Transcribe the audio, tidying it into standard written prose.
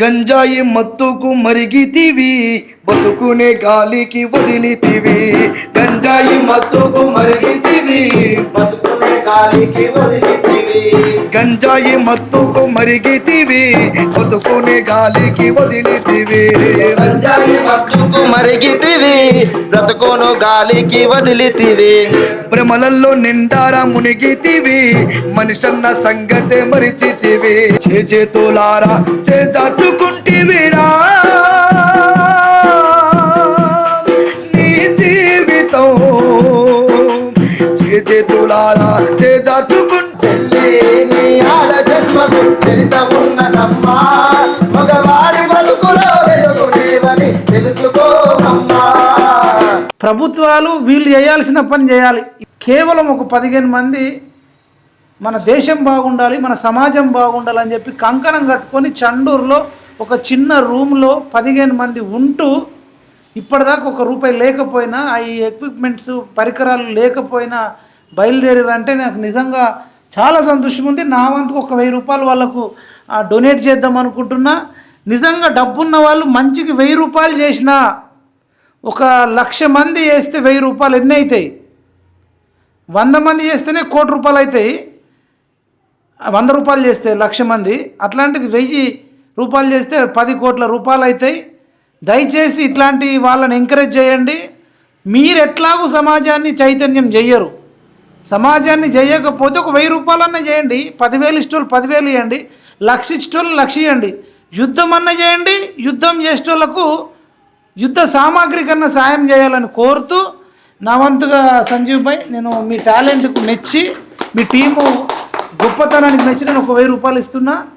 గంజాయి మత్తుకు మరిగితివి బతుకునే గాలికి వదిలితివి. గంజాయి మత్తుకు మరిగితివి బతుకునే గాలికి వదిలితివి. గంజాయి మత్తుకు మరిగితివి బతుకునే గాలికి వదిలితివి. గంజాయి మత్తుకు మరిగితివి బ్రతుకును గాలికి వదిలితివి. భ్రమలలో నిండారా మునిగితివి మనిషన్న సంగతే మరిచితివి. చేతులారా చేజార్చుకుంటివిరా నీ జీవితం. చేతులారా చేజార్చుకుంటే నీ ఆడ జన్మకు చరిత ఉన్నదమ్మా. మగవాడి బతుకులో వెలుగులేవని తెలుసుకోమమ్మా. ప్రభుత్వాలు వీళ్ళు చేయాల్సిన పని చేయాలి. కేవలం ఒక 15 మంది మన దేశం బాగుండాలి, మన సమాజం బాగుండాలని చెప్పి కంకణం కట్టుకొని చండూరులో ఒక చిన్న రూమ్లో 15 మంది ఉంటూ ఇప్పటిదాకా ₹1 లేకపోయినా ఈ ఎక్విప్మెంట్స్ పరికరాలు లేకపోయినా బయలుదేరారంటే నాకు నిజంగా చాలా సంతోషం ఉంది. నా వంతుకు ఒక ₹1000 వాళ్ళకు డొనేట్ చేద్దాం అనుకుంటున్నా. నిజంగా డబ్బున్న వాళ్ళు మంచికి ₹1000 చేసినా, ఒక 1,00,000 మంది చేస్తే ₹1000 ఎన్ని అవుతాయి? 100 మంది చేస్తేనే ₹1,00,00,000 అవుతాయి. 100 రూపాయలు చేస్తే 1,00,000 మంది, అట్లాంటిది ₹1000 చేస్తే ₹10 కోట్ల అవుతాయి. దయచేసి ఇట్లాంటి వాళ్ళని ఎంకరేజ్ చేయండి. మీరు ఎట్లాగూ సమాజాన్ని చైతన్యం చెయ్యరు. సమాజాన్ని చేయకపోతే ఒక ₹1000 అన్న చేయండి. 10,000 ఇష్టోళ్ళు 10,000 ఇవ్వండి, 1,00,000 ఇష్టోళ్ళు 1,00,000 ఇవ్వండి. యుద్ధం అన్న చేయండి. యుద్ధం చేసేటోళ్ళకు యుద్ధ సామాగ్రి కన్నా సాయం చేయాలని కోరుతూ, నా వంతుగా సంజీవ్ భాయ్, నేను మీ టాలెంట్కు మెచ్చి, మీ టీము గొప్పతనానికి మెచ్చి నేను ఒక ₹1000 ఇస్తున్నా.